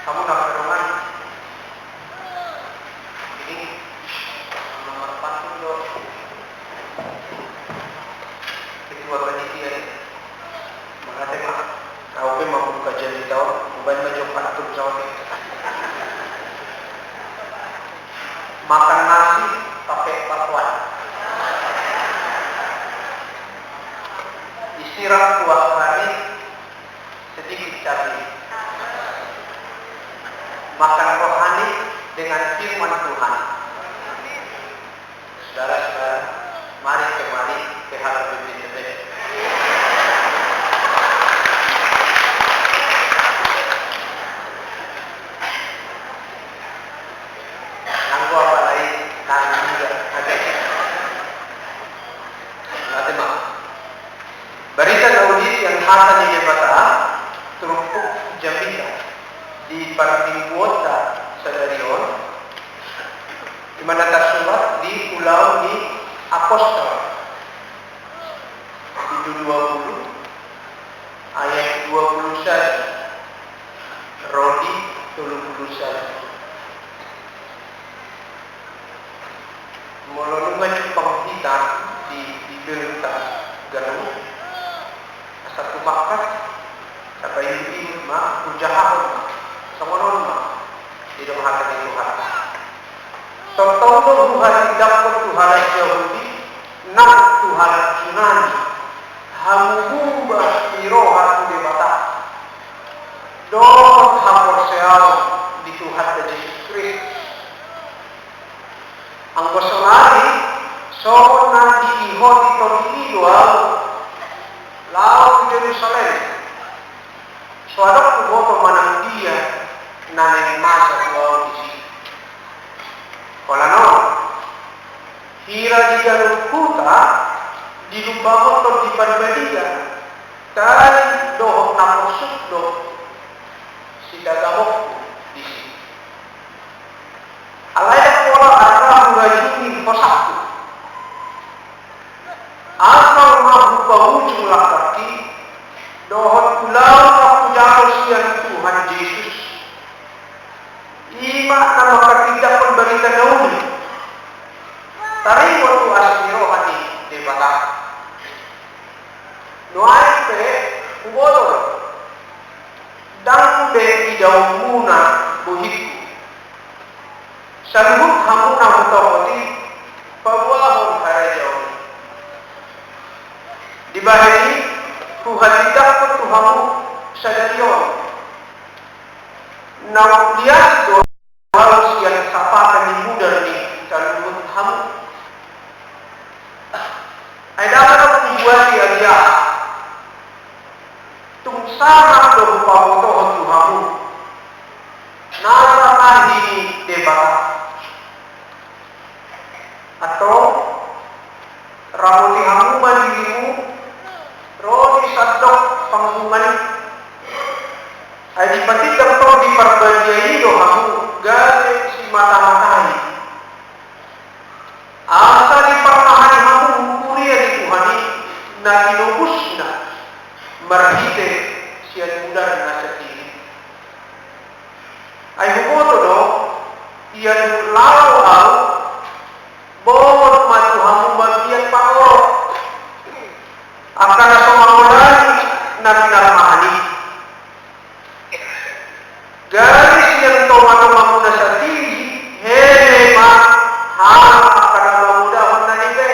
kamu nak pedoman ini nomor 4 dong. Ketua panitia mengatakan kau mau buka jadi tahu bukan macam patut jauh. Makan nasi pakai bakwan, istirahat kuah kari sedikit cabai, makan rohani dengan firman Tuhan. Saudara-saudara, mari kembali ke hal BPTB. Nanggu apa lain? Nanggu juga ada. Nanti berita Daudi yang hasan ini bata terumpuk Jamaica di parting kuota Sadarion di mana tersurat di Pulau di Apostol itu 20 ayat 21 Rodi 31 Molonungan Jepang kita di Delta Galuh satu makat sampai ini mah ujahan semonon mah tidak hati Tuhan. Contoh Tuhan tidak Tuhan Yahudi nak Tuhan Yunani hamumba iroha di bata dot hamor seal di Tuhan Yesus Kristus. Ang personali so na di ihot ito individual lao di Jerusalem. So ada kuboto manang dia na masa wow di sini. Kalau no, hira di jalur kuta di lumbang atau di perbedaan dari dohok napusuk doh si dagamok di sini. Alaya pola arah mengajungi posakku. Asal mahu ujung lakaki dohot pulau kapujalo siang Tuhan Yesus. Ima nama ketidak pemberita Daudi. Tarik waktu asli rohani di batak. Noai pe kubodor. Dan be idau muna buhitku. Sanhut hamuna mutawati pawahon harajau. Di bahari Tuhan tidak pun Tuhanmu sadarion. Nak lihat doa harus yang sapakan di muda ni sanhut hamu. Ada apa dibuat dia? Tungsama doa Tuhan Tuhanmu. Nasa nahi debat atau ramuti hamu mandirimu rodi sadok panggungan ay dipatigang to di parbadiyai do hamu gale si mata-matai asa di parmahani hamu kuriya di Tuhani na inubus na marhite siya mudar na sa tili ay humoto do iyan lao bawat matuhamu bagian pangorok akan sumaulan na pinarmahani garis yang tumatumamu na sa tili helema harap akan mamudahon na nibe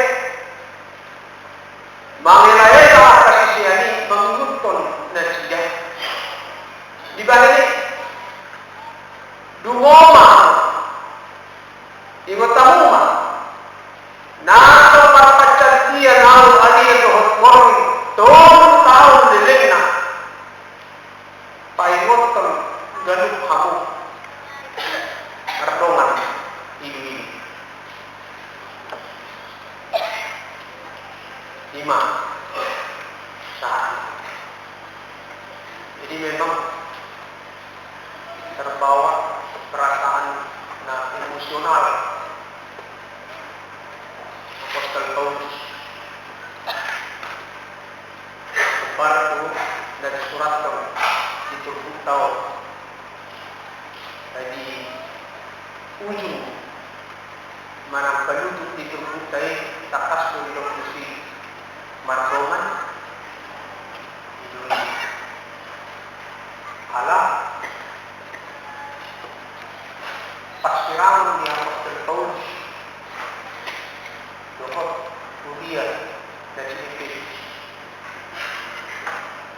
mangilayela kasi siya ni mangunton na siya di ba ini dungoma ingotamuma nato parpachantia nao aliya dohot morning tong taon lilena paingoton ganun hamu kardongan ini 5 saat jadi memang terbawa perasaan emosional Apostel Paulus kepada dari surat itu tahu Jadi ujung manang pelutut di tubuh tay takas untuk musi mardoman ini ala pasirang di apostol Paulus dohot Udia dan Efesus.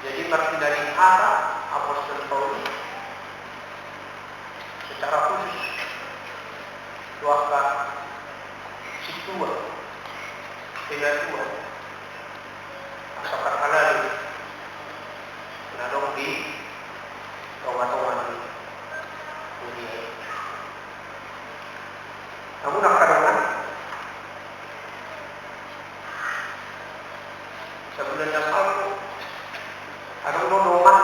Jadi dari arah apostol Paulus secara khusus doakan situa tidak tua asalkan halal nadong di tawa-tawa di dunia. Namun kadang sebulan yang lalu ada dorongan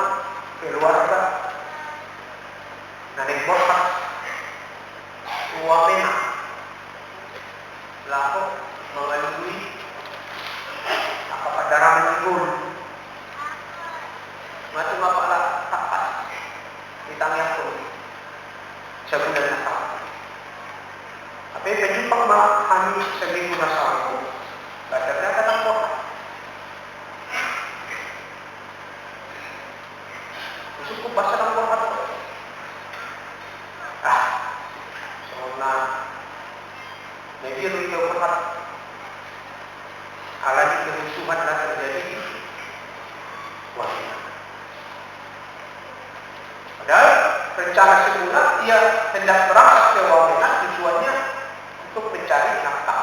keluarga naik botak wamena laku melalui apa darah menggul macam apa lah tapat ditanya pun sebulan Natal. Tapi penyumpang kami seminggu Natal bacarnya kadang botak cukup bahasa dalam botak soalnya Nabi itu berat alami kerusuhan dan terjadi wanita. Padahal rencana semula ia hendak berangkat ke wanita tujuannya untuk mencari nafkah.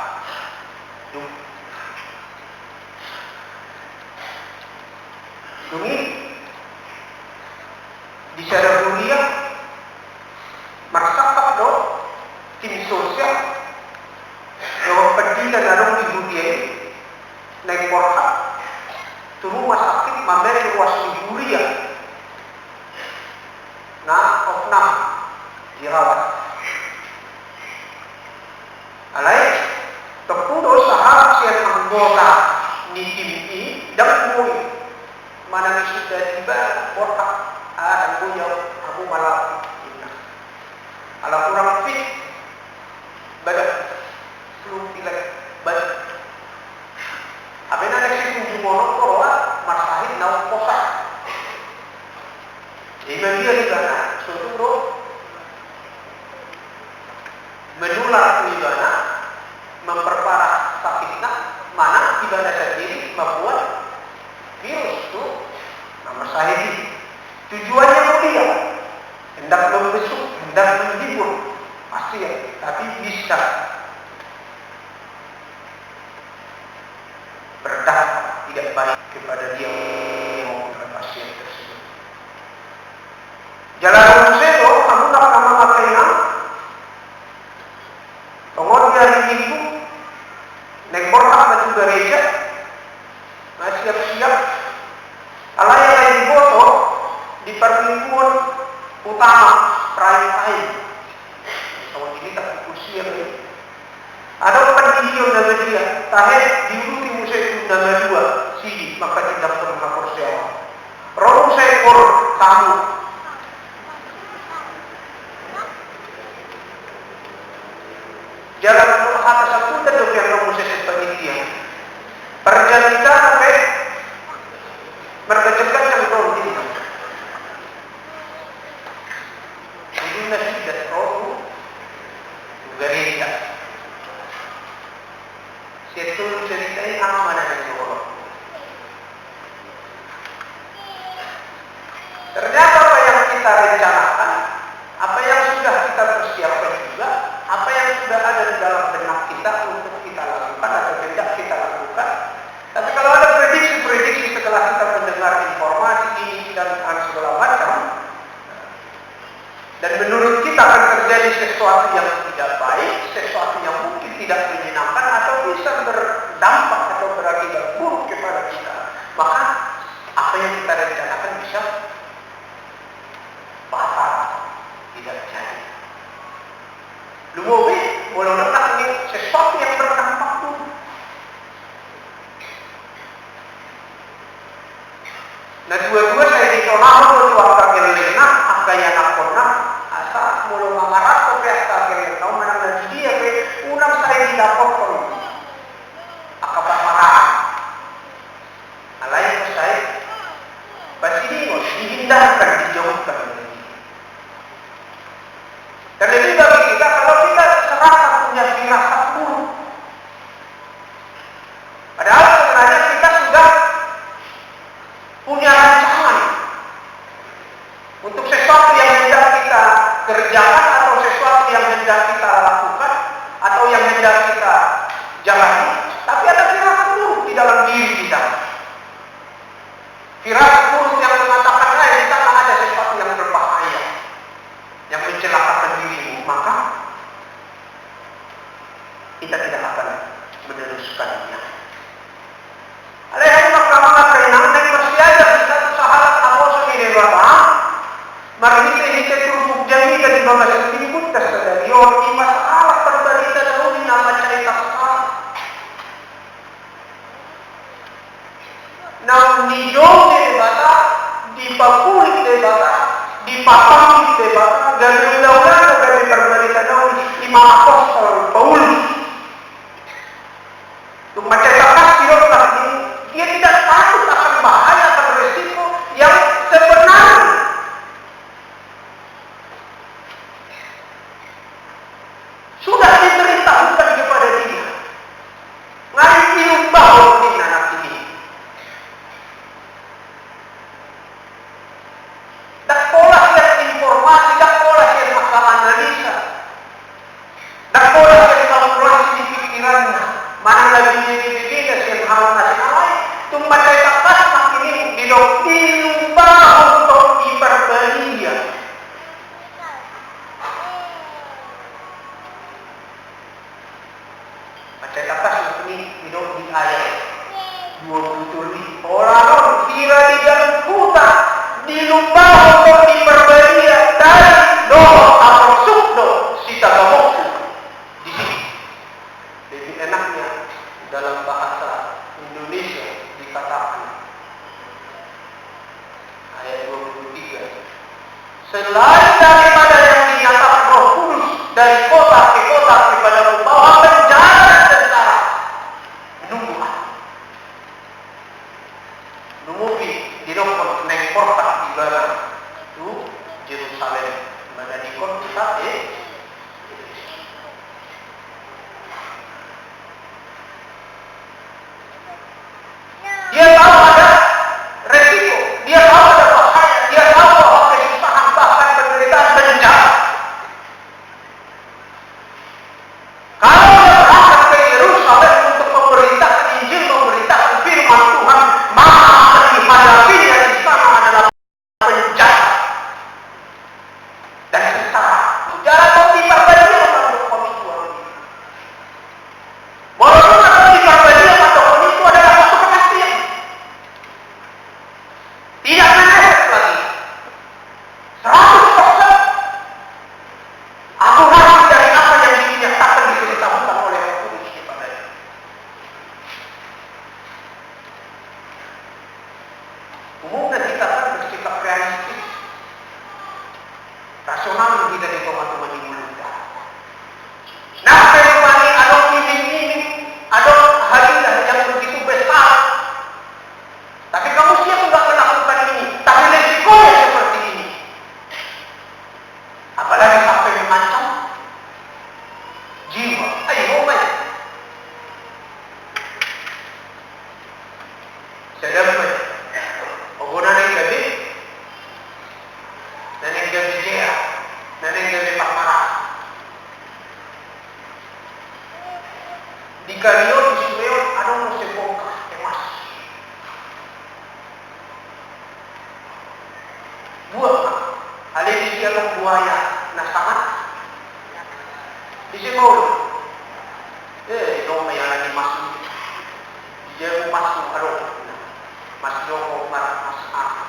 Demi di sana dunia masyarakat do tim sosial yang pendidikan adong di dunia ini naik korhat tu rumah sakit memberi ruas dunia nah oknam dirawat alai terpudo sahab sian anggota ni tim ini dan mui mana sudah tiba korhat dan punya aku malah ala kurang fit badan belum pilek badan abena nek sing mono koroa masahin nau kosak dia di sana suatu bro menular ibana memperparah sakitnya mana ibana sendiri membuat virus itu nomor sahih tujuannya mulia hendak membesuk, hendak menghibur pasti ya, tapi bisa berdampak tidak baik kepada dia maupun pasien tersebut. Jalan museo, kamu tak nama makainya kemudian minggu naik bortak baju gereja nah siap-siap alaya yang foto di permingguan utama prime time. Kalau ini tak kursi yang ini. Ada pendidikan nama dia, tahe diuruti musik nama dua, sini maka tidak pernah korsewa. Rong sekor tamu. Jalan hata satu dan dokter rong musik seperti dia. Perjalanan sampai berkejekan yang rong ini. Nasihat roh gereja. Situ ceritain amanah dari Allah. Ternyata apa yang kita rencanakan, apa yang sudah kita persiapkan juga, apa yang sudah ada di dalam benak kita untuk kita lakukan atau tidak kita lakukan. Tapi kalau ada prediksi-prediksi setelah kita mendengar informasi ini dan segala macam, dan menurut kita akan terjadi sesuatu yang tidak baik, sesuatu yang mungkin tidak menyenangkan atau bisa berdampak atau berakibat buruk kepada kita, maka apa yang kita rencanakan bisa batal, tidak jadi. Lumobi, boleh letak ini sesuatu yang berdampak buruk. Nah dua-dua saya dicolak dua kali lena, apa yang nak pernah asa mulu mangarat ko kaya kagaya kau menang dari dia ke unang saya didapatkan akabat marah alay ko saya pasilingos dihindarkan dijauhkan dari dia. Dan lebih bagi kita kalau kita serasa punya firasat buruk, padahal sebenarnya kita sudah punya rancangan untuk sesuatu yang hendak kita kerjakan atau sesuatu yang hendak kita lakukan atau yang hendak kita jalani, tapi ada firasat buruk di dalam diri kita. Firasat buruk yang mengatakan di sana ada sesuatu yang berbahaya yang mencelakakan dirimu, maka kita tidak akan meneruskannya. Alaihi wasallam kainan dan bersiaga kita sahabat aposo ini Bapak. Marhite turuk jami dari bawah sebut tersadari orang masalah terberita dahulu nama cerita sekarang. Nam nijong de bata, dipakulik de bata, dipapangik de bata, dari undang-undang dari terberita dahulu lima apostol Paulus. Untuk mencetakkan firman ini, dia tidak takut akan bahaya atau resiko yang sebenarnya. Sudah diberitahukan kepada dia. Ngari tiup bau di anak ini. Tak pola lihat informasi, tak pola lihat masalah analisa. Tak pola lihat kalkulasi di pikirannya. Mana lagi begini sih hal nasional tumba saya tak makin ini dilumba untuk hiperbelia. Baca kata ini hidup di ayat 27 orang kira di dalam hutan dilumba untuk hiperbelia dari doa atau sukdo sita gamokku di sini. Lebih enaknya dalam bahasa Indonesia dikatakan ayat 23 selain daripada yang dinyatakan Roh Kudus dari kota ke kota kepada bahwa penjara tentara menunggu numupi di nomor neng portak di barat itu Yerusalem mana di kota dia tahu ada resiko, dia tahu ada bahaya, dia tahu bahwa kesusahan bahkan penderitaan penjara. Kalau dia berangkat ke Yerusalem untuk memberitakan Injil, memberitakan firman Tuhan, maka akan dihadapinya di sana adalah penjara dan sengsara. Penjara kopi perbadia untuk pemicuan ini. Walaupun kopi perbadia atau itu adalah satu kematian. Tidak menarik lagi 100%. Aku harus dari apa yang dinyatakan diberitahukan oleh Roh Kudus kepadanya. Umumnya kita kan bersikap realistis, rasional kita di teman-teman di mulia. Nah, kembali ada iming-iming, ada hadiah yang begitu besar. Tapi kamu siap tidak melakukan ini? Tapi resikonya seperti ini. Apalagi sampai mengancam jiwa. Ayo, baik. Saya dapat pengguna yang gabi, dan yang gabi jaya, dan yang gabi pakmarah. Di Kalio, di Sumeon, ada musim bongkah, emas. Buah, ada di dalam buaya, nasangat. Di sini mau, dong yang lagi masuk, dia masuk, aduh, mas Joko, mas A,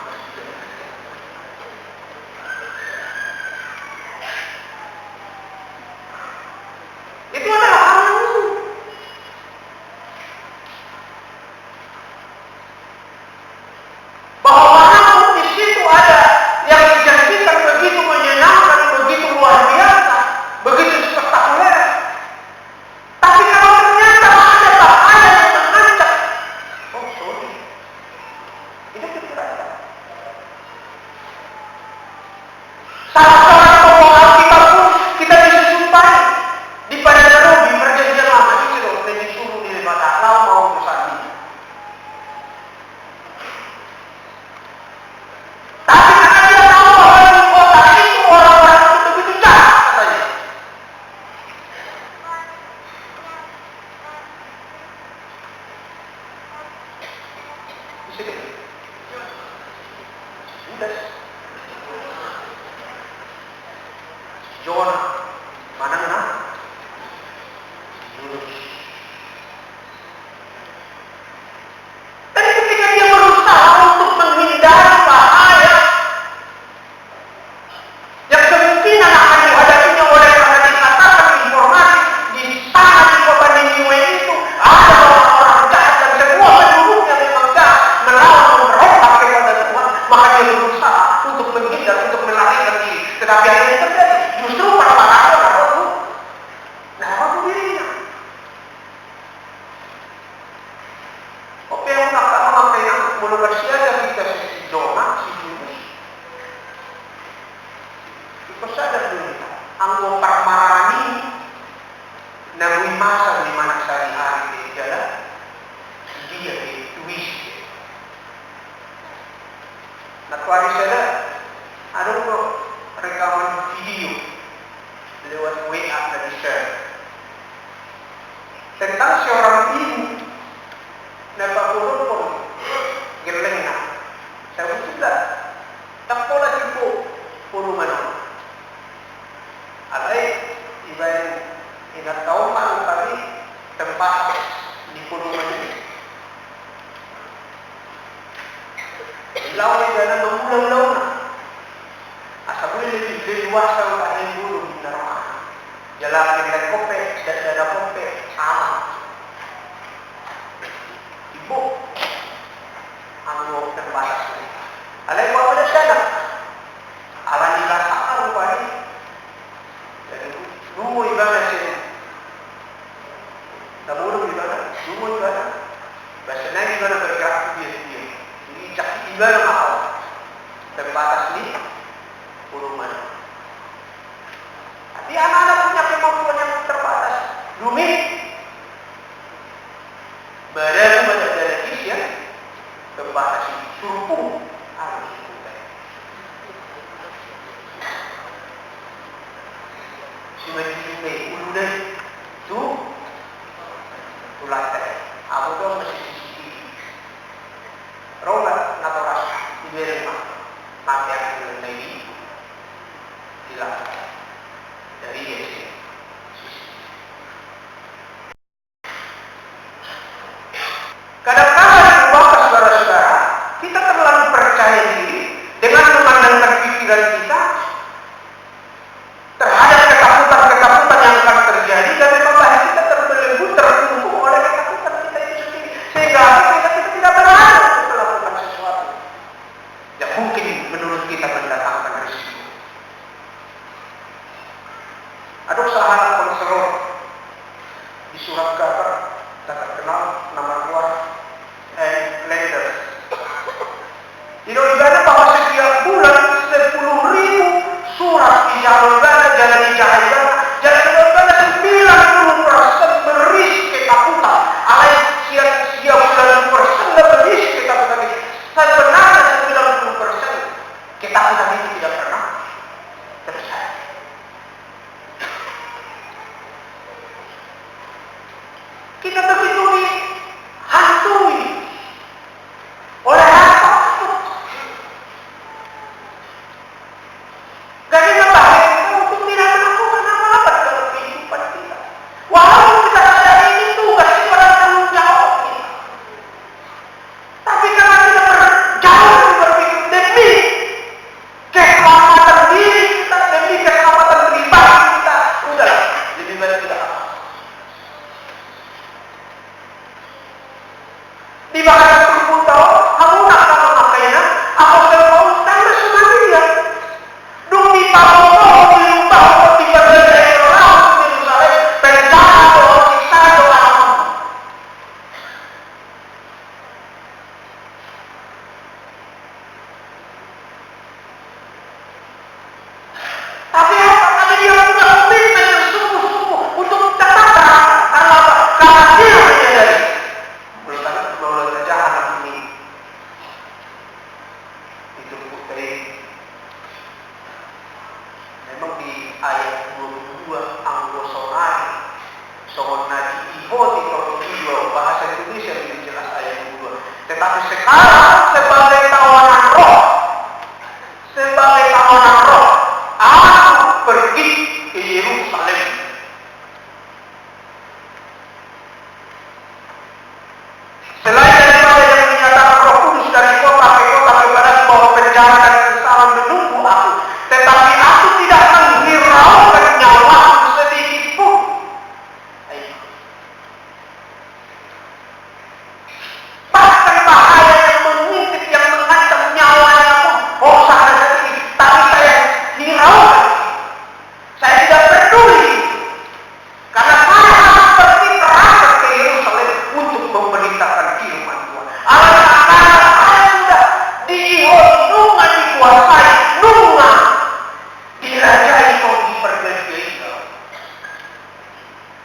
itu adalah hal yang musuh. Bahwa walaupun di situ ada yang dijanjikan begitu menyenangkan, begitu luar biasa. Kalau seorang tokoh Alkitab pun kita bisa jumpai di padang Robi perjanjian lama itu loh, disuruh di lebat lau mau bersani. Tapi karena dia tahu bahwa di kota itu orang-orang itu begitu jahat katanya. Bisa Judas, John, mana? Yunus. Tapi ketika dia berusaha untuk menghindari bahaya yang kemungkinan akan dihadapinya oleh karena dikatakan informasi di sana di kota Niniwe itu ada orang-orang jahat dan semua penduduknya memang jahat melawan memberontak kepada Tuhan, maka dia berusaha untuk menghindar, untuk melarikan diri. Tetapi apa yang terjadi? Justru para itu naruh dirinya. Oke, yang makanya mulu bersiaga kita si Jonah, si Yunus. Iko sadar dulu, anggo parmarani nabui masa di mana sehari-hari di jalan dia di twist. Nah, tuari sadar, ada kok rekaman video lewat WA dan di-share tentang seorang ibu napapulupon gerleng na sabi sila takpola tipo puro manon alay iba yung inataw pa ang pari tempat di puro manon ilaw ay gana mamulaw na asabuli lebih luwasa ang kahing bulong na naman jalakin dan kope dada kope sama ibu ang terbatas mereka. Alay mo pada sana. Alam dirasakan rupanya. Jadi nunggu ibadah sini. Tabulong ibadah, nunggu ibadah. Bahasa naik ibadah bergerak dia. Jadi ijak ibadah mahal. Terbatas ni puluh mana. Tapi anak-anak punya kemampuan yang terbatas. Dumi badan ya terbatas suruh harus kita. Si menjadi ulu deh tu tulang teh. Aku tu masih sisi. Rola natural di rumah. Mati aku lagi hilang dari sini. Kadang-kadang saudara-saudara, kita terlalu percaya diri dengan memandangkan pikiran kita terhadap ketakutan-ketakutan yang akan terjadi dan memang kita terbelenggu, terkungkung oleh ketakutan kita itu sendiri sehingga kita tidak berani untuk melakukan sesuatu yang mungkin menurut kita mendatangkan risiko. Ada usaha konselor di surat kabar tak terkenal nama keluar lenders. Ibadah bahwa setiap bulan 10.000 surat ijazah jalan ijazah jalan ijazah 90% beris ketakutan. Alai sia bulan persen beris ketakutan ini. Sebenarnya 90% ketakutan itu tidak pernah terjadi. Kita begitu dihantui oleh rasa takut. Gak ada bahaya untuk tidak melakukan memang di ayat 22 anggosonari songonadi ihoti tokio bahasa Indonesia lebih jelas ayat 22. Tetapi sekarang sebagai tawanan roh, aku pergi ke Yerusalem. Selain daripada yang menyatakan Roh Kudus dari kota ke kota kepada bahwa penjara dan kesesalan menunggu aku, tetapi aku tidak menghiraukan nyawaku sedikit pun. Bahkan bahaya yang mengintip, yang mengancam nyawanya pun, sangat sedikit, tapi saya hiraukan. Saya tidak peduli, karena saya harus pergi terakhir ke Yerusalem untuk memberitakan firman Tuhan. Alasan karena saya sudah diihoti, nunga dikuasai, nunga dirajai kau di perjanjian.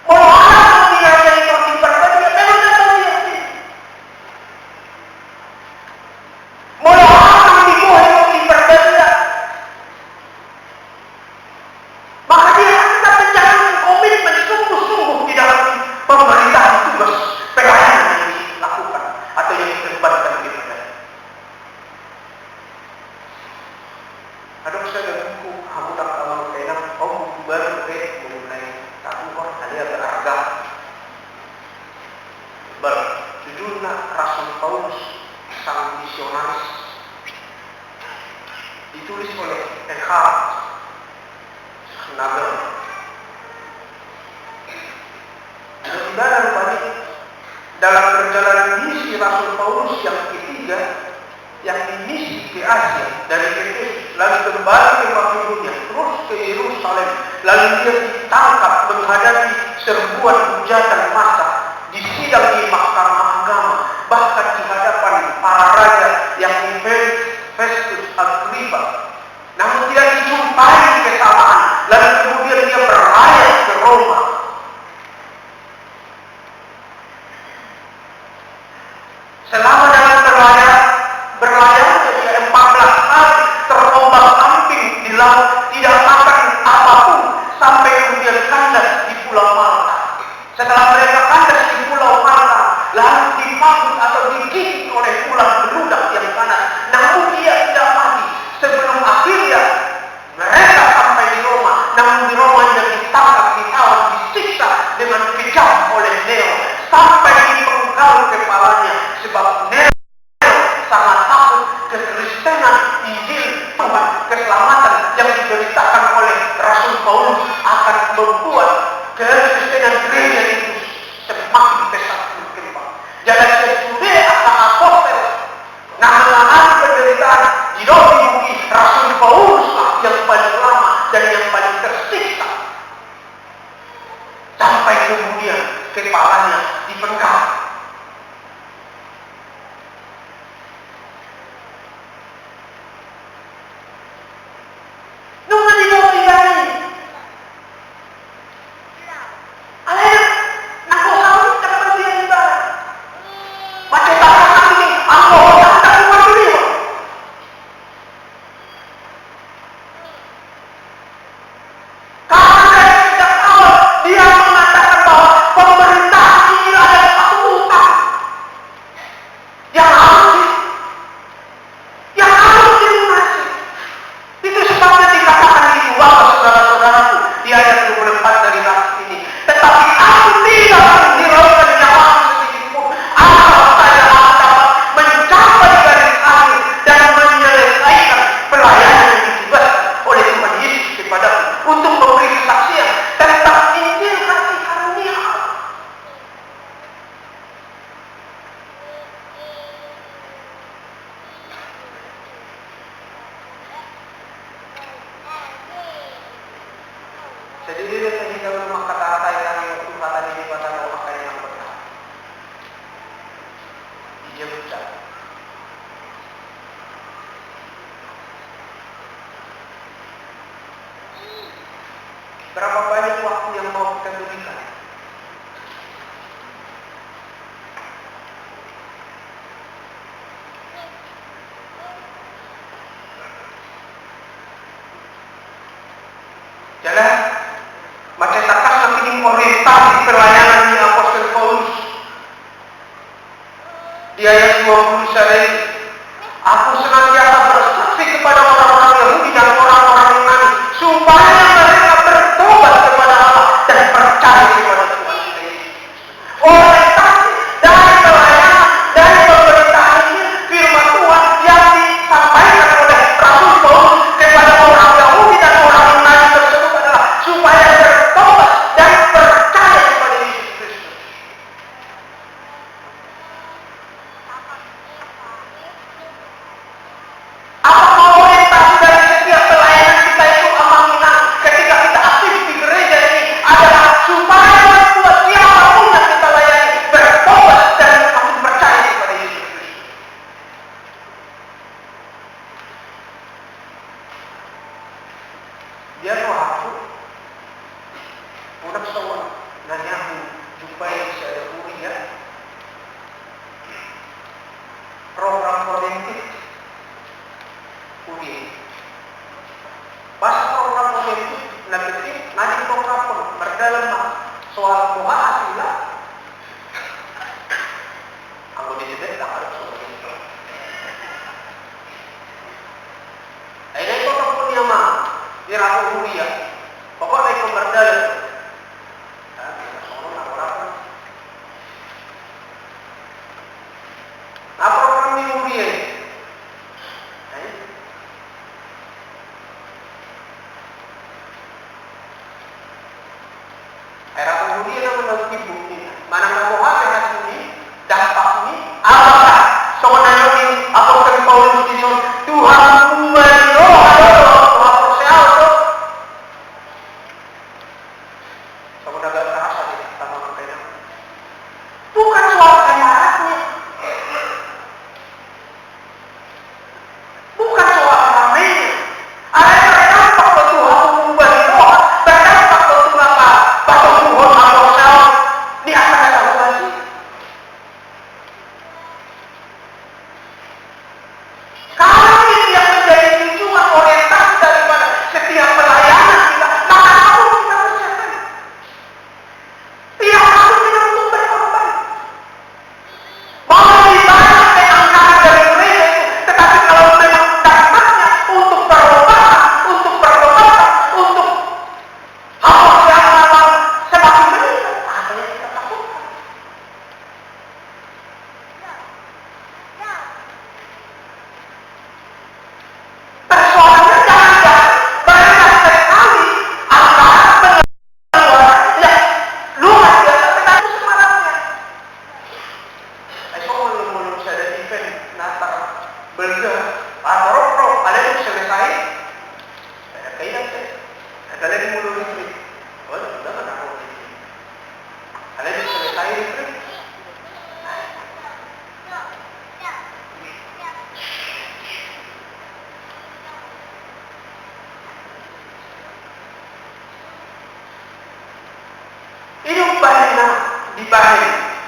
Kalau orang dirajai kau di perjanjian, memang tidak lihat ini. Mau orang dikuasai kau di perjanjian, maka dia akan menjalani komitmen sungguh-sungguh di dalam pemerintahan tugas pelayanan yang dilakukan atau yang diperbankan di mana. Ada saya buku hamudak amal kainan buku baru mengenai tabuh ada berharga. Judulnya Rasul Paulus sang misionaris. Ditulis oleh Eckhart Nagel. Dan rupanya dalam perjalanan misi Rasul Paulus yang ketiga, yang misi ke Asia dari Efesus, lalu kembali ke Makedonia, terus ke Yerusalem, lalu dia ditangkap menghadapi serbuan hujatan massa, disidang di mahkamah agama, bahkan di hadapan para raja yang Festus Agrippa. Namun tidak dijumpai kesamaan, lalu kemudian dia berlayar ke Roma. Selama dalam berlayar dia 14 kali terombang-ambing di laut, tidak makan apapun sampai kemudian kandas di Pulau Malta. Setelah mereka kandas di Pulau Malta, lalu dipanggut atau digigit oleh ular beludak yang panas. Namun dia tidak mati. Sebelum akhirnya mereka sampai di Roma, namun di Roma dia ditangkap, ditawan, disiksa dengan kejam oleh Nero sampai dipenggal kepalanya, sebab Nero sangat takut kekristenan, Injil, keselamatan yang diberitakan oleh Rasul Paulus akan membuat kekristenan gereja itu semakin pesat berkembang. Jadi sesudah akan apostel, mengalami penderitaan hidup Rasul Paulus yang paling lama dan yang paling tersiksa sampai kemudian kepalanya dipenggal. Berapa banyak waktu yang mau kita berikan? Jalan Macetakas nakining orientasi pelayanan ni Apostol Paulus. Di ayat 20 saya, aku senantiasa bersaksi kepada orang-orang Yahudi dan orang-orang Yunani supaya mereka bertobat kepada Allah dan percaya kepada Tuhan kita Yesus. Orientasi dari pelayanan, dari pemberitaan ini firman Tuhan yang disampaikan oleh Rasul Paulus kepada orang Yahudi dan orang Yunani tersebut adalah supaya bertobat dan percaya kepada Yesus Kristus. Apa orientasi dari setiap pelayanan kita itu amanah ketika kita aktif di gereja ini adalah supaya membuat siapapun yang kita layani bertobat dan semakin percaya kepada Yesus Kristus. Dia tuh aku udah soal nanya aku jumpai saya kuliah program preventif kuliah. Pas program preventif nanti program pun berdalam soal muha hasilnya. Aku disebut tak harus soal itu. Ini program punya mah dia aku kuliah. Pokoknya itu berdalam. Nah program ini kuliah. Era kemudian yang menurut ibu ini, mana mau hasil ini, dampak ini, apakah sebenarnya ini Apostol Paulus itu Tuhan mendoa Tuhan bersehat tuh, sebenarnya agak terasa di sama mereka. Bukan soal emarnya, bukan soal ramenya. Ada yang berdampak ke Tuhan mendoa, berdampak ke Tuhan apa? Tuhan Apostol di atas Tuhan. Kalau ini yang menjadi tujuan orientasi daripada setiap pelayanan kita, maka aku kita persiapkan. Tiap hari kita untuk berkorban. Bahwa ibadah angkatan dari gereja itu, tetapi kalau memang dasarnya untuk berkorban, untuk hapus yang semakin meningkat, apa yang kita takutkan? Persoalannya jangan-jangan banyak sekali anggaran pengeluaran yang luar biasa tetapi semalamnya. Saya mau ada event Natal Belga atau ada yang selesai saya kailan saya ada lagi mulu retreat. Oh sudah kan aku retreat. Ada yang selesai retreat. Hidup bahina di bahaya.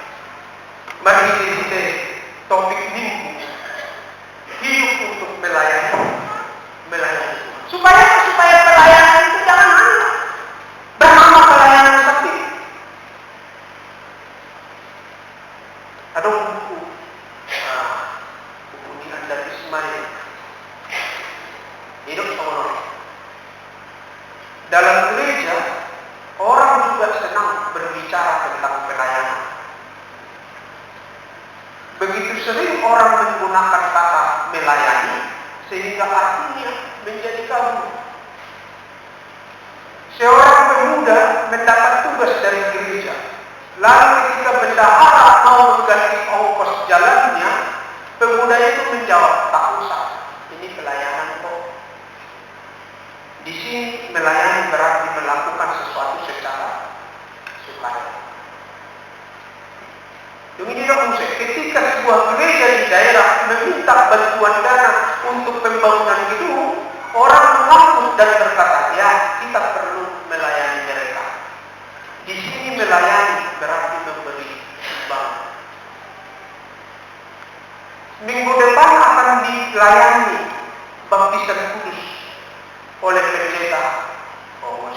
Mari kita topik minggu hidup untuk melayani. Supaya pelayanan itu jangan hanya bernama pelayanan seperti. Ada buku di Anda Ismail. Hidup sama dalam gereja orang juga senang berbicara tentang pelayanan. Begitu sering orang menggunakan kata melayani sehingga artinya menjadi kabur. Seorang pemuda mendapat tugas dari gereja. Lalu ketika bendahara mau mengganti ongkos jalannya, pemuda itu menjawab, tak usah, ini pelayanan kok. Di sini melayani berarti melakukan sesuatu secara sukarela. Demikian ketika sebuah gereja di daerah meminta bantuan dana untuk pembangunan gedung, orang mengaku dan berkata, ya kita perlu melayani mereka. Di sini melayani berarti memberi sumbangan. Minggu depan akan dilayani baptisan kudus oleh pendeta. Oh,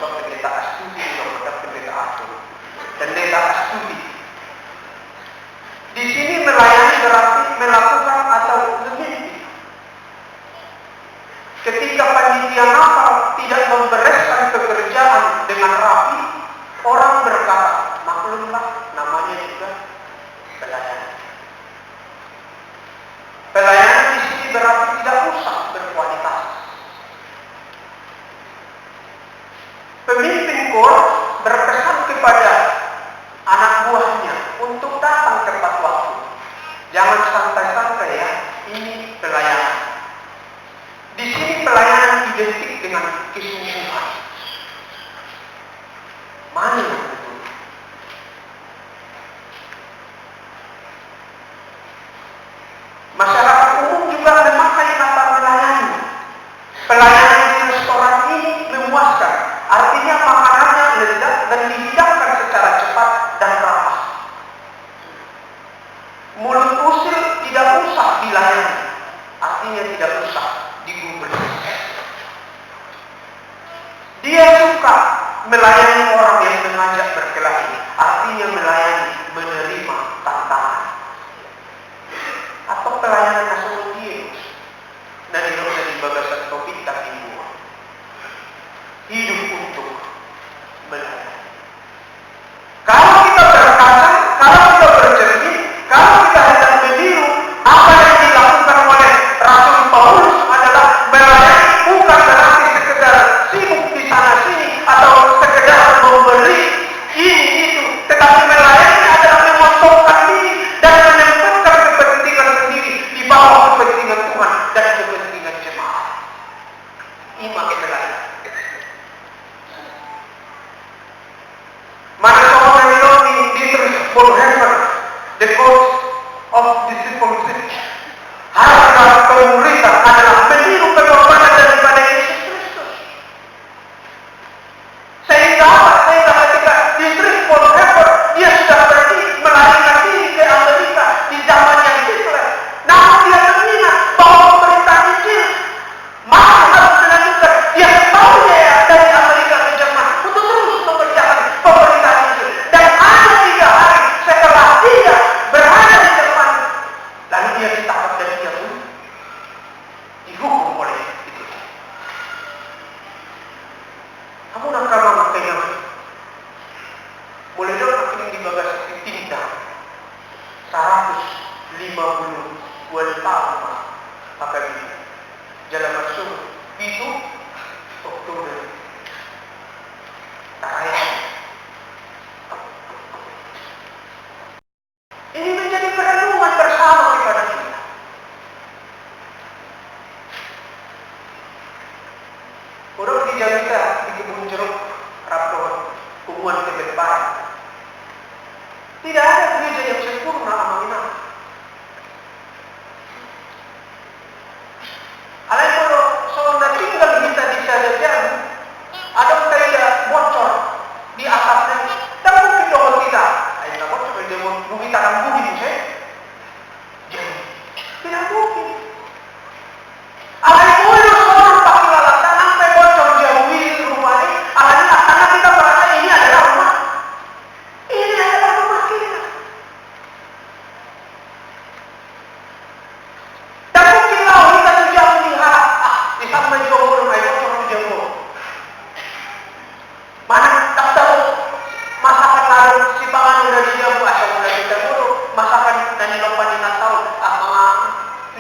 Pemimpin KOR berpesan kepada anak buahnya untuk datang tepat waktu. Jangan santai-santai ya, ini pelayanan. Di sini pelayanan identik dengan kesungguhan. Mana yang betul? Masyarakat umum juga memakai kata melayani. Pelayanan di restoran ini memuaskan. Artinya makanannya lezat dan dihidangkan secara cepat dan ramah. Mulut usil tidak usah dilayani. Artinya tidak usah digubris. Dia suka melayani orang yang mengajak berkelahi. Artinya melayani, menerima tantangan. Atau pelayanan nasional dia. Dan itu dari bagasan topik tapi buah. Hidup untuk melayani. Kalau kita berkaca, kalau kita bercermin, kalau kita hendak meniru apa yang dilakukan oleh Rasul Paulus adalah melayani bukan berarti sekedar sibuk di sana sini atau sekedar memberi ini itu, tetapi melayani adalah memotongkan diri dan menempatkan kepentingan sendiri di bawah kepentingan Tuhan dan kepentingan jemaat. Ini makin melayani. Mana seorang yang Dietrich Bonhoeffer, the cause of discipleship. Harga pemuritan adalah meniru pengorbanan daripada Yesus Kristus. Sehingga ketika Dietrich Bonhoeffer dia sudah pergi melarikan diri ke Amerika di zamannya Hitler. Namun dia mengingat bahwa pemerintahan Injil masih harus dilanjutkan. Dia tahu ya dari Amerika ke Jerman untuk terus mengerjakan pemerintahan Injil. Dan ada 3 hari setelah dia berada di Jerman, lalu dia ditangkap dan dia pun dihukum oleh itu. Kamu nak kamu makanya boleh dong makin di bagasi tindak 150 tahun pakai ini jalan masuk itu Oktober terakhir. Ini menjadi perenungan bersama kepada kita. Orang di Jamaica di kebun jeruk Raptor hubungan ke depan. Tidak ada gereja yang sempurna amanah. Alai kalau seorang tinggal kita di sana ada kayak bocor di atasnya. Dan mungkin dong kita. Ayo bocor dia mau bumi tanam bumi saya. Jadi tidak mungkin. Alai kalau seorang pakai lalatan sampai bocor jauhi rumah ini. Alai karena kita merasa ini adalah rumah. Ini adalah rumah kita. Dan mungkin lah kita tidak melihat di sana jauh rumah itu orang jauh. Mana tak tahu masakan lalu si pangan udah dijauh asal udah dijauh masakan dan lomba di Natal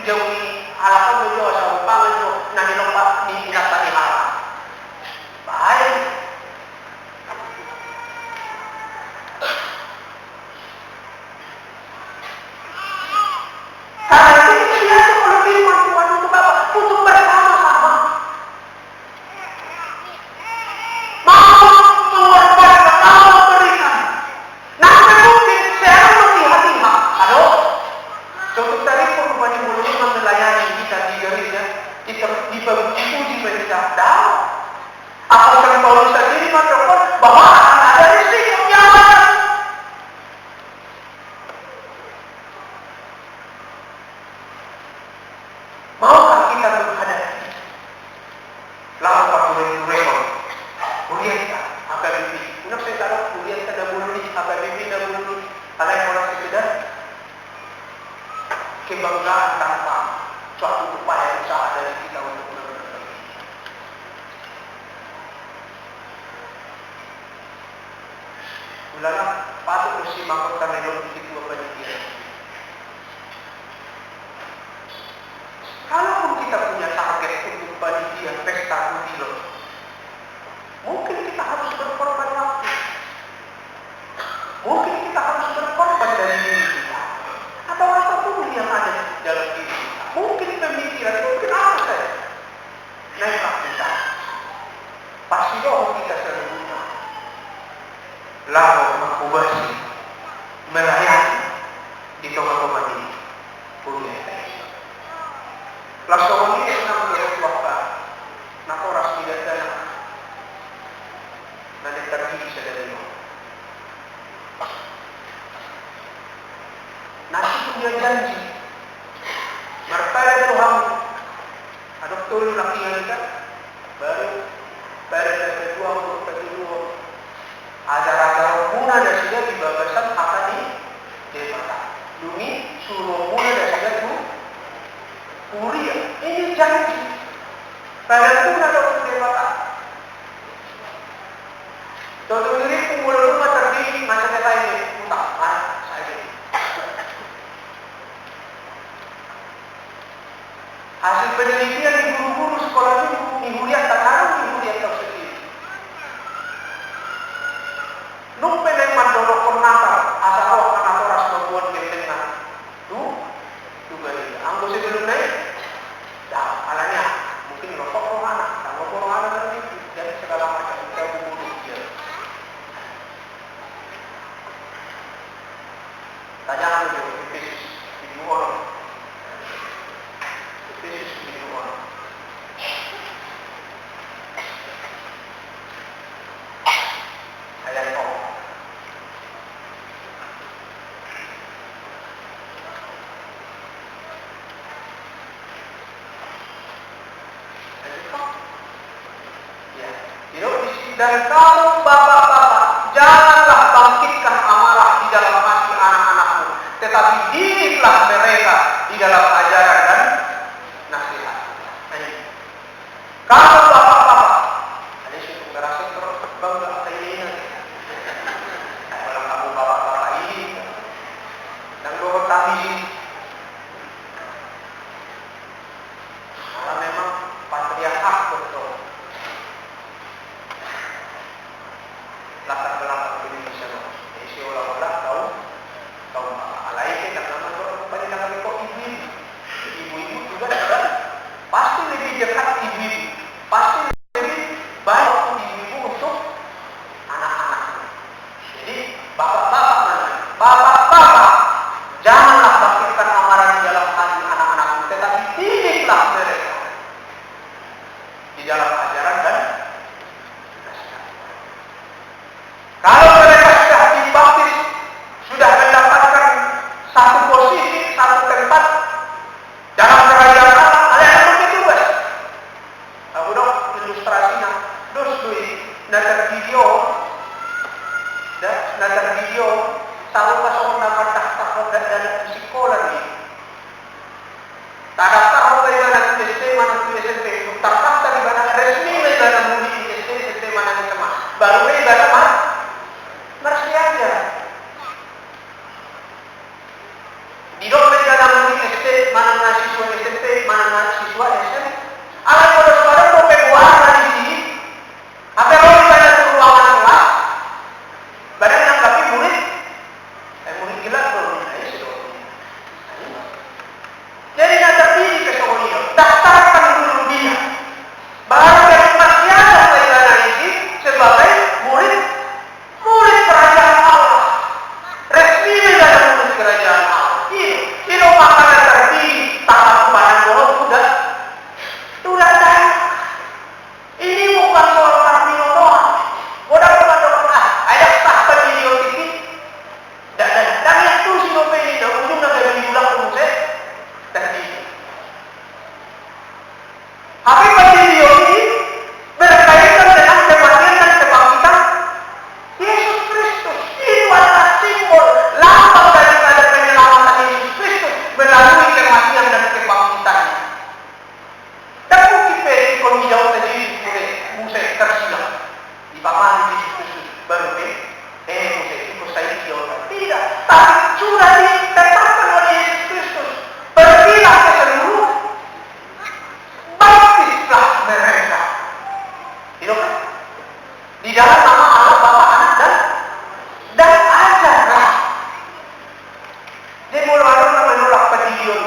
jauh halapan dulu asal pangan itu nanti lomba di Natal di halapan. Baik. Karena itu kita lihat kalau firman Tuhan untuk apa? Untuk bersama-sama. Mau mengorbankan, mau memberikan. Nanti mungkin saya lebih hati-hati. Halo? Contoh tadi perubahan yang mulai melayani kita di gereja, kita diuji mereka. Tahu? Apakah Paulus sendiri mengatakan bahwa akan ada risiko yang ada? Maukah kita menghadapi lawan pakaian Kurian AKBP. Unang saya taruh Kurian ka dahulu ni AKBP dahulu ni alay mo lang sekedar kebanggaan tanpa suatu upaya usaha dari kita untuk menegakkan. Mulanya patut bersimakot kami doon di kedua panitia. Kalaupun kita punya target untuk panitia pesta mungkin kita harus lalu makubasi melayani di tengah-tengah ini punya langsung ini senang waktu nak orang tidak ada nanti terjadi sedari nasi pun dia janji martaya Tuhan ada betul laki kita baru kedua untuk kedua ajar-ajar muna dan sudah dibabasan akan di dewata demi suruh muna dan sudah itu kuliah ini janji pada muna dan dewata Toto diri kumpul rumah terdiri macam kata ini utang saya hasil penelitian di guru-guru sekolah ibu lihat tak harus ibu lihat tahu sendiri. Nung peneman dorok konata asal roh anak orang membuat ketengan. Juga ini. Anggo sebelum naik, dah alanya mungkin rokok rohana, rokok rohana nanti dan segala macam kita guru dia. Tanya dulu Efesus 7 orang. Efesus 7 orang. Ayat 4. Dan kamu bapak-bapak janganlah bangkitkan amarah di dalam hati anak-anakmu, tetapi didiklah mereka di dalam ajaran dan nasihat. Kamu bapak-bapak, ada sih ngerasa terus bangga kayaknya. Kalau kamu bapak-bapak ini, dan doa tadi, karena memang patriarkat betul. Latar belakang Indonesia loh. Isi olah-olah tahu alai kan nama orang banyak kali kok ibu-ibu juga ada pasti lebih dekat ibu-ibu, pasti lebih baik ibu-ibu untuk anak-anaknya. Jadi bapak-bapak janganlah bangkitkan amarah di dalam hati anak-anakmu, tetapi didiklah mereka di dalam ajaran dan kalau mereka sudah dibaptis, sudah mendapatkan satu posisi, satu tempat dalam kerajaan Allah, ada yang bertugas. Aku dong ilustrasinya, terus nanti video, tahu pasal dapat daftar dan sekolah ni. Tak daftar dari mana SD, mana SMP, tak daftar di mana resmi dari mana mudi SD, SMP mana SMA, baru dari mana Mersi aja. Di dompet dalam SD, mana mahasiswa SMP, mana mahasiswa SM. Alat pada suara dompet warna di sini. Apa yang banyak ruangan kelas? Badan yang tapi murid gila belum jadi nak terpilih ke Somalia. Daftarkan dulu dia. Baru dari masyarakat saya ini sebagai murid kerajaan Allah, resmi dalam murid kerajaan Allah. Ini makanan tertinggi, tanpa kebaran bohong sudah tahu. Ini bukan soal terpilih doang. Bodoh ada tahap video ini. Dan itu si novel ini, ujung dari diulang musik tertinggi. Tapi video ini berkaitan dengan kematian dan kebangkitan Yesus Kristus. Itu adalah simbol lambang daripada penyelamatan Yesus Kristus melalui kematian dan kebangkitannya. Dan mungkin kalau jauh tadi musik tersilang di bawah Yesus Kristus baru musik itu saya jauh tidak, tapi sudah ditetapkan oleh Yesus Kristus. Pergilah ke seluruh, baptislah mereka. Itu kan? Di dalam nama Allah, Bapa, Anak dan ajarlah. Dia mulai menolak pendidikan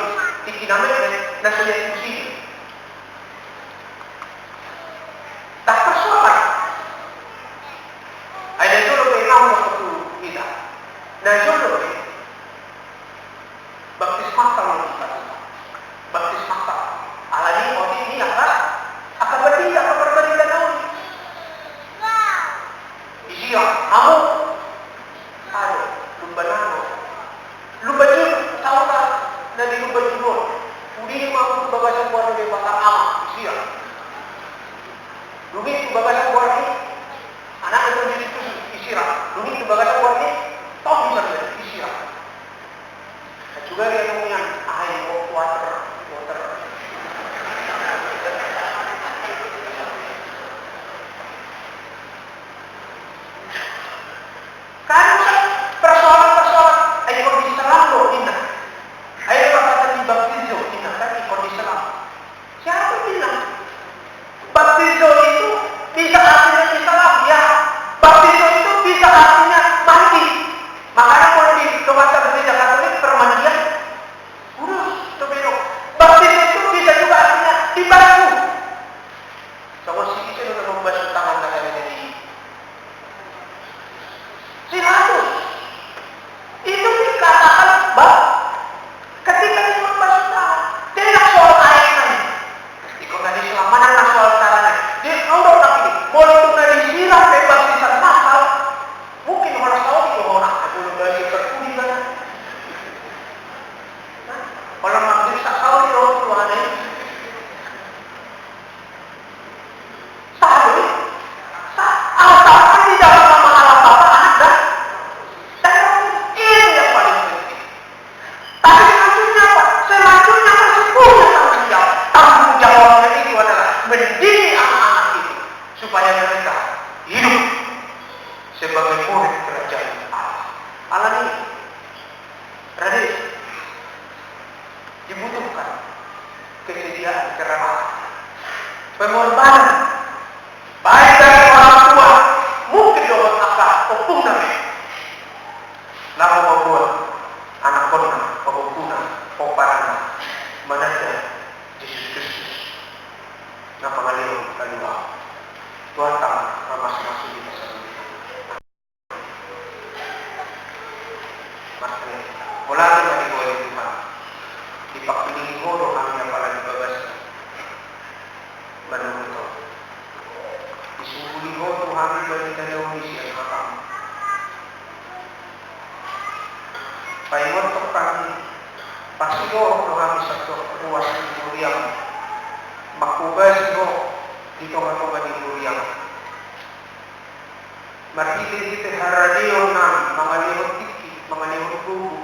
tinggi namanya dan sudah diskusi. Tak persoalan. Ada itu lebih lama isiang, kamu, ayo, lumba nano, lumba jun, tahu tak? Dari lumba jun, udi mampu bagasan buat dari batang ama, isiang. Lumi bagasan buat ini, anak itu jadi itu isiang. Lumi bagasan buat ini, toh bisa jadi isiang. Juga dia yang air, water. Karena persoalan-persoalan ikut Islam loh ini. Ayo kata di baptizo ini kan ikut Islam. Siapa bilang baptizo itu bisa artinya Islam? Ya, baptizo itu bisa artinya mandi. Makanya kalau di Kota Gereja Katolik permandian, udah sebelum baptizo itu bisa juga artinya dibasuh. Sama si itu udah membasuh tangan kalian ini. Silatus itu dikatakan ketika dia membasuh tangan, tidak soal airnya. Ikut dari Islam mana soal caranya? Dia kalau lagi mau itu dari siram bebasisan masal, mungkin orang tahu itu orang belum dari berkuli kan? Kalau maksud tak tahu itu Tuhan ini. Satu, asalkan tidak sama alam bapa anak dan ini yang paling penting. Tapi selanjutnya apa? Selanjutnya masih punya tanggung jawab. Tanggung jawabnya itu adalah mendidik anak-anak itu supaya mereka hidup sebagai murid kerajaan Allah. Allah ini, Raden, dibutuhkan kesediaan kerelaan, pengorbanan, baik dari orang tua, mungkin doa akal, opung namanya. Lalu membuat anak kona, pemukuna, peparana, menanda Yesus Kristus. Nah pengalih kaliwa, Tuhan tak masuk di pasal ini. Maksudnya, mulai dari boleh Tuhan, dipakai kodo kami yang paling babas, menurut Tuhan. Disuruh kodo kami bagi Indonesia yang makam. Paimon kami pasio kami satu ruas di Duriang, makubah sio di tengah-tengah di Duriang. Martili kita haradio nan mangalihon tiki, mangalihon kubu.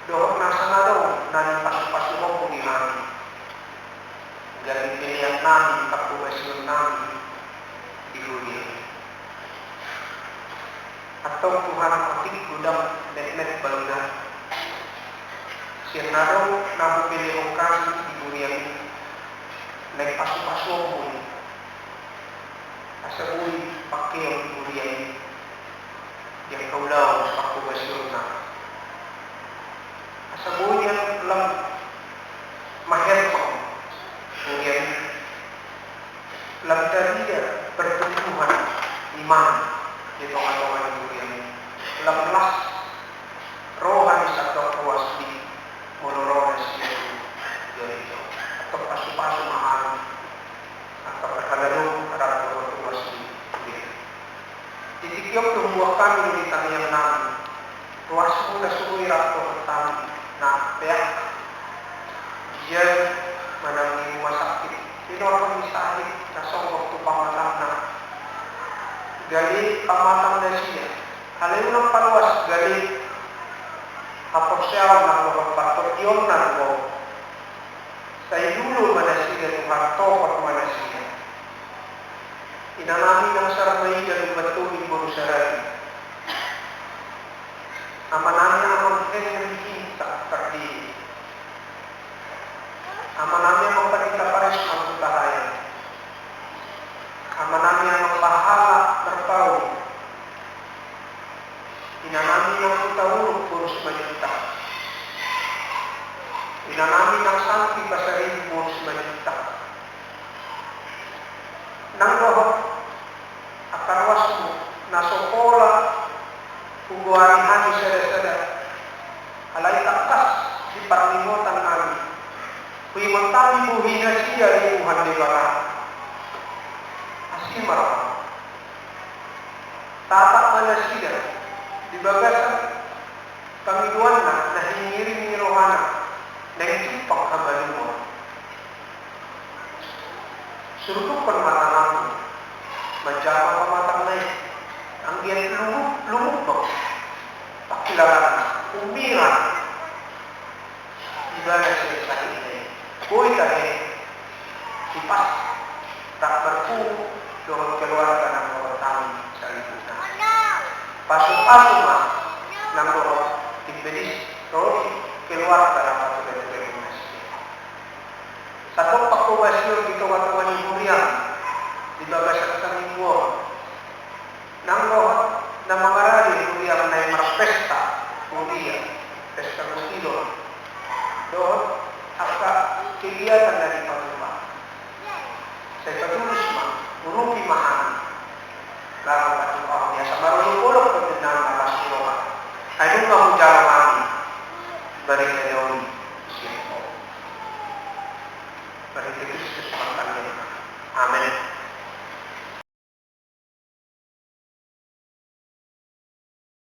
Doa nasa na daw nan pasu-pasu mo di kami. Galing pilihan namin, kakubasyon namin di Duriang. Atau Tuhan atik gudang net-net balda. Siya na daw napupili ang kami di Duriang. Nagpasu-pasu ang muli. Asa muli pakai ang Duriang. Yang kaulaw kakubasyon na. Asa muli yang lang maherpang. Duriang. Lagdariya pertumbuhan iman. Di tengah-tengah di Duriang. Lamlas rohani sa kuwas di monorones itu dari itu atau pasu-pasu mahal atau perkalalong karena kuwas di Duriang. Titikyok tumbuh kami di tangyang namin. Tuwas muna sumuwi rato at tami na peyak. Diyan manang masakit. Sino ang misahit na songkok to pamatang na gali pamatang na siya. Halayo ng paluwas gali aposyaw ng mga patotyon ng mo. Sa ilulo manasiya ng patokot manasiya. Inanami ng saramay ng batubig mo sarali. Amanami ang Henry sa tardili. Amanami ang panitapares ang putahayan. Amanami ang bahala berpaul. Inanami ang putahulog purus manita. Inanami ang santi basarin purus manita. Nang rohot akarwas mo nasokola kuguari hani sada-sada alay takas di parlimutan namin. Kui mentami buhi na siya iuhan di barang. Asimara tatak manasida di bagasan pangiduan na hingiri rohana na itimpang kabalimon. Surutukan mata namu, menjaga pematang naik, anggian lumubang, pakilaran, umiran, ibadah selesai ini. Koi tadi, kipas, tak berku, dorong keluarga ng mga taong sa lipunan. Pasok-pasok na, ng dorong tibilis, dorong keluarga ng patuloy-tuloy ng masjid. Sa itong pagkuwasyon dito katuwa ni Huriang, di ba sa kamingwo, ng rohot na mga rali Huriang na yung pesta Huriang, pesta Huriang, doon, aka kegiatan dari pagkuwa. Sa ipatulisma, urupi mahal. Lalu katuwa biasa baru ulok pagkakang nakasiroka. Ay nung mahujaro kami, balik na